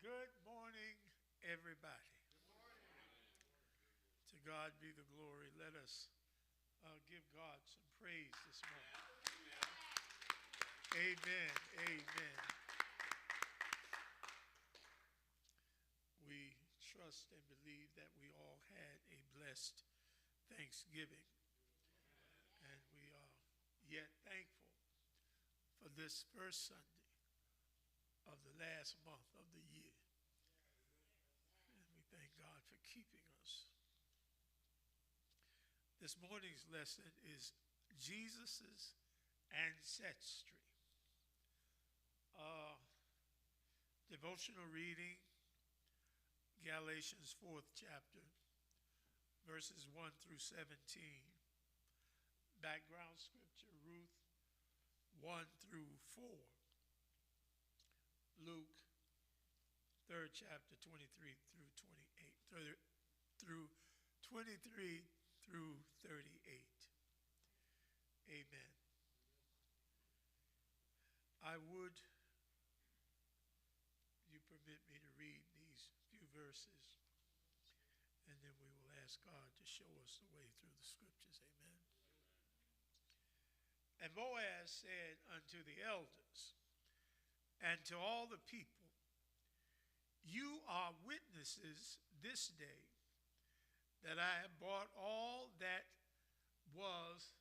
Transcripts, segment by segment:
Good morning, everybody. To God be the glory. Let us give God some praise this morning. Amen. Amen. We trust and believe that we all had a blessed Thanksgiving. And we are yet thankful for this first Sunday of the last month of the year. And we thank God for keeping us. This morning's lesson is Jesus' ancestry. Devotional reading, Galatians 4th chapter, verses 1 through 17. Background scripture, Ruth 1 through 4. Luke 3rd chapter, 23 through 28, through 23 through 38. Amen. I would, you permit me to read these few verses, and then we will ask God to show us the way through the scriptures. Amen. And Boaz said unto the elders and to all the people, you are witnesses this day that I have bought all that was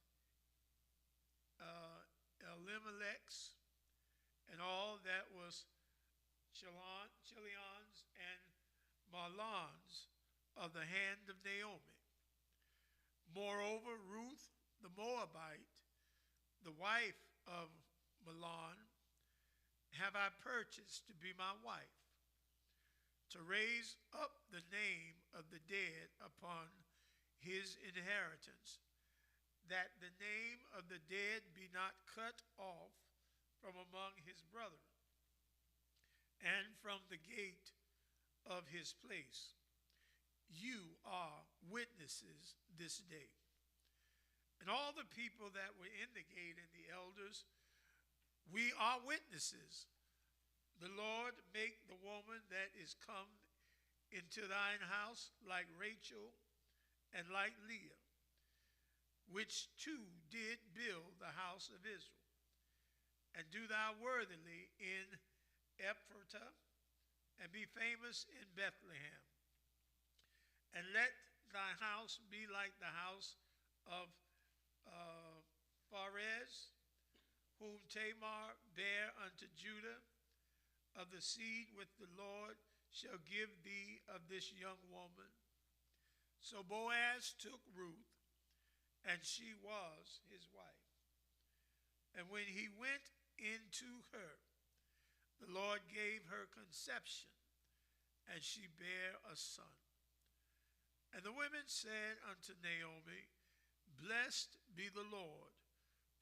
Elimelech's and all that was Chilion's and Mahlon's of the hand of Naomi. Moreover, Ruth the Moabite, the wife of Mahlon, have I purchased to be my wife, to raise up the name of the dead upon his inheritance, that the name of the dead be not cut off from among his brethren, and from the gate of his place. You are witnesses this day. And all the people that were in the gate and the elders, we are witnesses. The Lord make the woman that is come into thine house like Rachel and like Leah, which two did build the house of Israel. And do thou worthily in Ephratah, and be famous in Bethlehem. And let thy house be like the house of Pharez, whom Tamar bare unto Judah. Of the seed which the Lord shall give thee of this young woman. So Boaz took Ruth, and she was his wife. And when he went into her, the Lord gave her conception, and she bare a son. And the women said unto Naomi, Blessed be the Lord,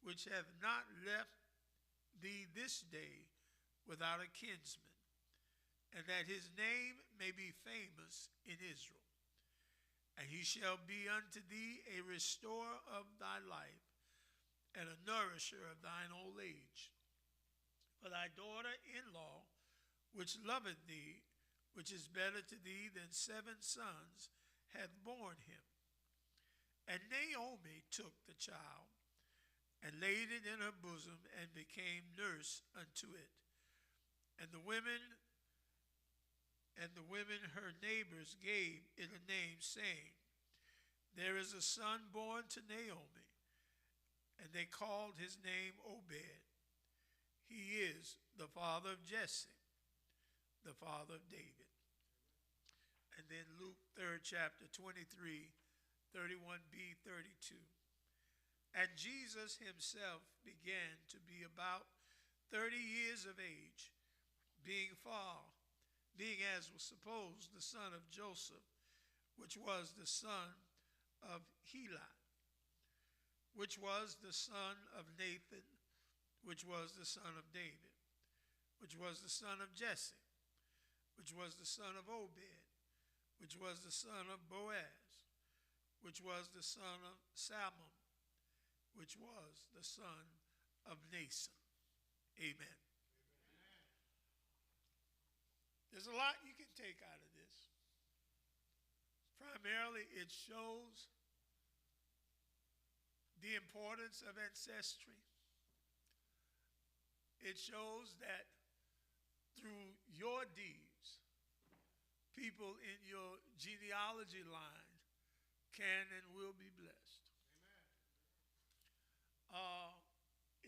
which hath not left thee this day without a kinsman, and that his name may be famous in Israel. And he shall be unto thee a restorer of thy life, and a nourisher of thine old age. For thy daughter-in-law, which loveth thee, which is better to thee than 7 sons, hath borne him. And Naomi took the child, and laid it in her bosom, and became nurse unto it. And the women her neighbors gave it a name, saying, There is a son born to Naomi. And they called his name Obed. He is the father of Jesse, the father of David. And then Luke 3rd chapter 23, 31b, 32. And Jesus himself began to be about 30 years of age, being as was supposed the son of Joseph, which was the son of Heli, which was the son of Nathan, which was the son of David, which was the son of Jesse, which was the son of Obed, which was the son of Boaz, which was the son of Salmon, which was the son of Nason. Amen. There's a lot you can take out of this. Primarily, it shows the importance of ancestry. It shows that through your deeds, people in your genealogy line can and will be blessed.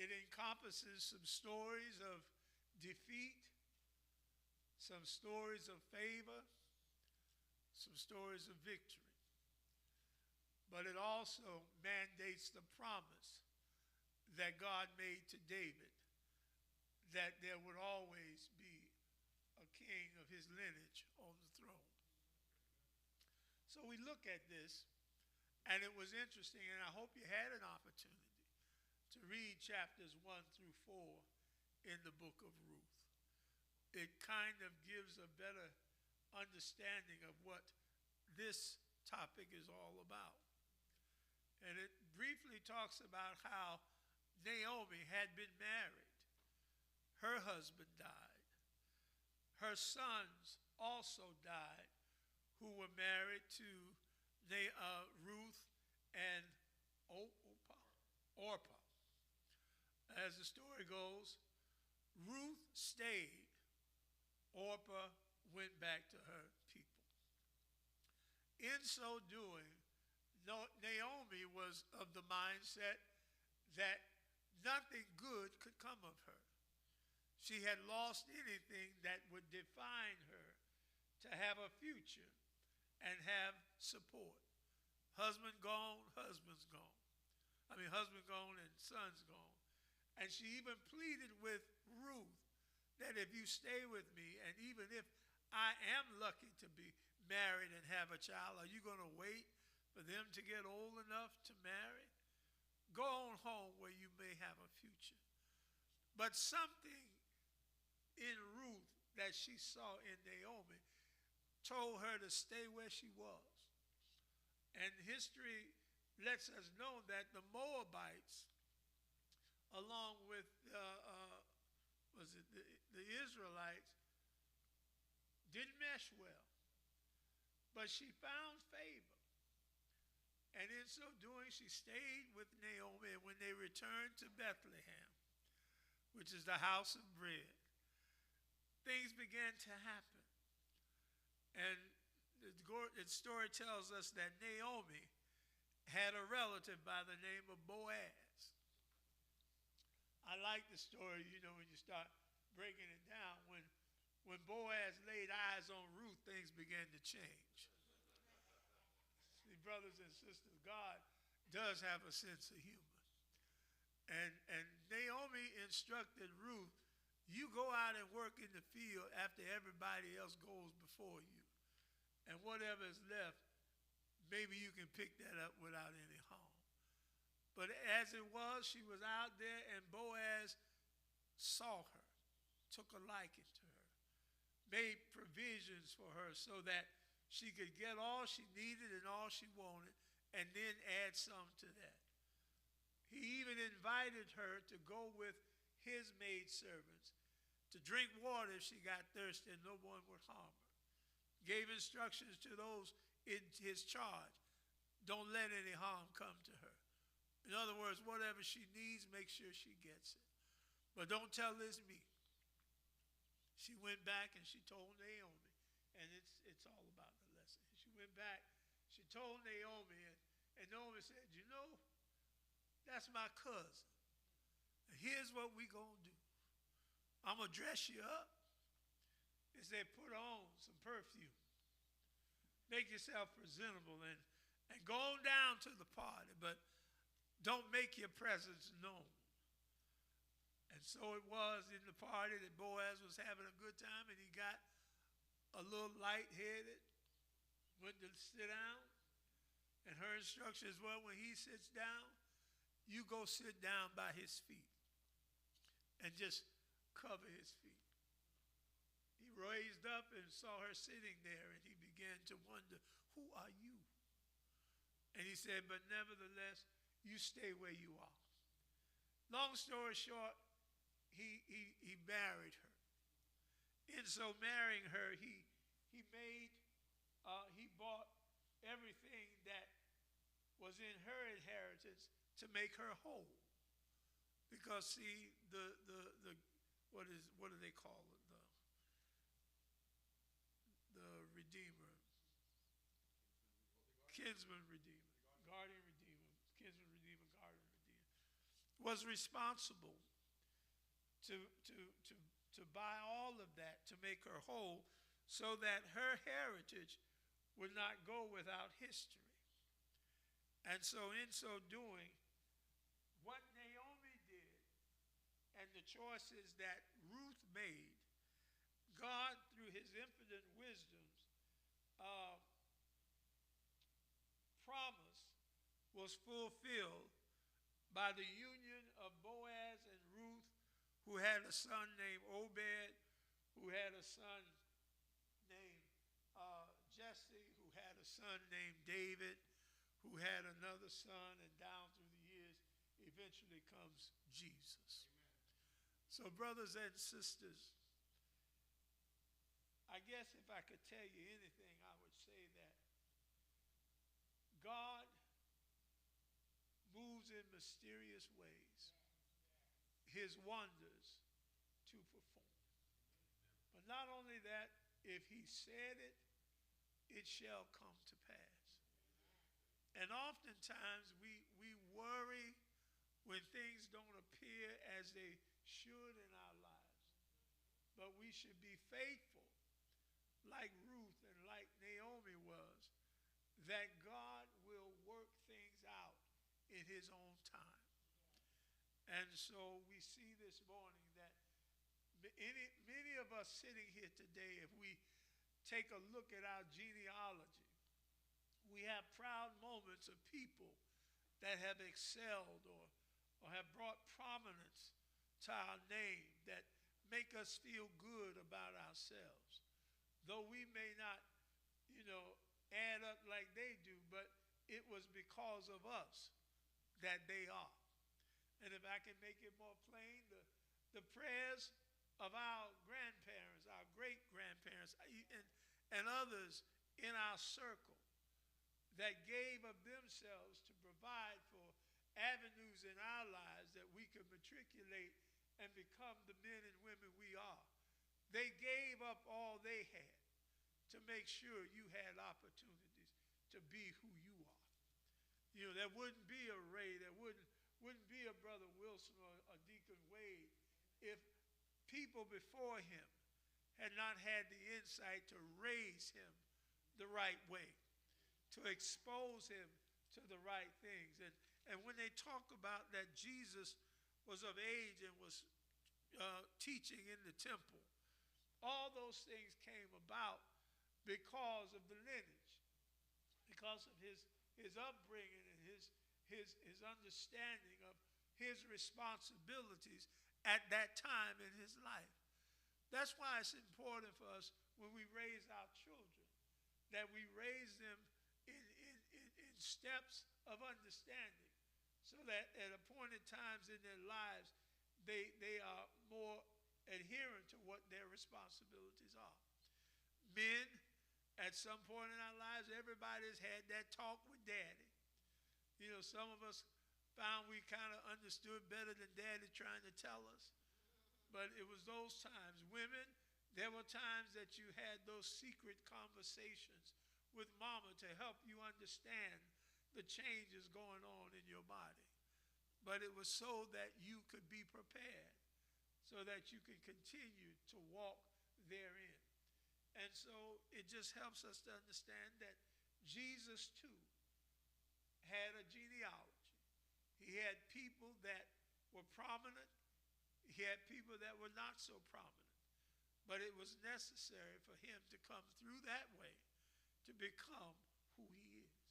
It encompasses some stories of defeat, some stories of favor, some stories of victory. But it also mandates the promise that God made to David that there would always be a king of his lineage on the throne. So we look at this, and it was interesting, and I hope you had an opportunity to read chapters 1 through 4 in the book of Ruth. It kind of gives a better understanding of what this topic is all about. And it briefly talks about how Naomi had been married. Her husband died. Her sons also died, who were married to Ruth and Orpah. As the story goes, Ruth stayed. Orpah went back to her people. In so doing, Naomi was of the mindset that nothing good could come of her. She had lost anything that would define her to have a future and have support. Husband gone, husband's gone. Husband gone and son's gone. And she even pleaded with Ruth that if you stay with me, and even if I am lucky to be married and have a child, are you going to wait for them to get old enough to marry? Go on home where you may have a future. But something in Ruth that she saw in Naomi told her to stay where she was. And history lets us know that the Moabites, along with the Israelites, didn't mesh well. But she found favor. And in so doing, she stayed with Naomi. And when they returned to Bethlehem, which is the house of bread, things began to happen. And the story tells us that Naomi had a relative by the name of Boaz. I like the story, when you start breaking it down. When Boaz laid eyes on Ruth, things began to change. See, brothers and sisters, God does have a sense of humor. And Naomi instructed Ruth, you go out and work in the field after everybody else goes before you. And whatever is left, maybe you can pick that up without any harm. But as it was, she was out there, and Boaz saw her, took a liking to her, made provisions for her so that she could get all she needed and all she wanted, and then add some to that. He even invited her to go with his maidservants to drink water if she got thirsty, and no one would harm her. Gave instructions to those in his charge. Don't let any harm come to her. In other words, whatever she needs, make sure she gets it. But don't tell this me. She went back and she told Naomi, and it's all about the lesson. She went back, she told Naomi, and Naomi said, that's my cousin. And here's what we gonna do. I'm gonna dress you up. It said, put on some perfume. Make yourself presentable and go on down to the party, but don't make your presence known. And so it was in the party that Boaz was having a good time, and he got a little lightheaded, went to sit down, and her instructions were, when he sits down, you go sit down by his feet and just cover his feet. He raised up and saw her sitting there, and he began to wonder, who are you? And he said, but nevertheless, you stay where you are. Long story short, he married her in so marrying her, he made he bought everything that was in her inheritance to make her whole. Because see, the what do they call it? The redeemer, kinsman redeemer, guardian redeemer, kinsman redeemer, guardian redeemer, was responsible to to to to buy all of that to make her whole, so that her heritage would not go without history. And so, in so doing, what Naomi did and the choices that Ruth made, God, through his infinite wisdoms, uh, promise was fulfilled by the union of Boaz and Ruth, who had a son named Obed, who had a son named Jesse, who had a son named David, who had another son, and down through the years, eventually comes Jesus. Amen. So, brothers and sisters, I guess if I could tell you anything, I would say that God moves in mysterious ways, his wonders to perform. But not only that, if he said it, it shall come to pass. And oftentimes we worry when things don't appear as they should in our lives. But we should be faithful, like Ruth and like Naomi was, that God will work things out in his own time. And so we see this morning that many of us sitting here today, if we take a look at our genealogy, we have proud moments of people that have excelled or have brought prominence to our name that make us feel good about ourselves. Though we may not, add up like they do, but it was because of us that they are. And if I can make it more plain, the prayers of our grandparents, our great-grandparents, and others in our circle that gave of themselves to provide for avenues in our lives that we could matriculate and become the men and women we are. They gave up all they had to make sure you had opportunities to be who you are. There wouldn't be a Ray, there wouldn't be a Brother Wilson or a Deacon Wade if people before him had not had the insight to raise him the right way, to expose him to the right things. And when they talk about that Jesus was of age and was teaching in the temple, all those things came about because of the lineage, because of his upbringing and his understanding of his responsibilities at that time in his life. That's why it's important for us when we raise our children, that we raise them in steps of understanding, so that at appointed times in their lives, they are more adherent to what their responsibilities are. Men, at some point in our lives, everybody's had that talk with daddy. Some of us found we kind of understood better than daddy trying to tell us. But it was those times. Women, there were times that you had those secret conversations with mama to help you understand the changes going on in your body. But it was so that you could be prepared, so that you could continue to walk therein. And so it just helps us to understand that Jesus, too, had a genealogy. He had people that were prominent. He had people that were not so prominent. But it was necessary for him to come through that way to become who he is.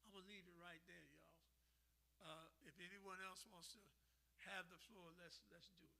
I'm going to leave it right there, y'all. If anyone else wants to have the floor, let's do it.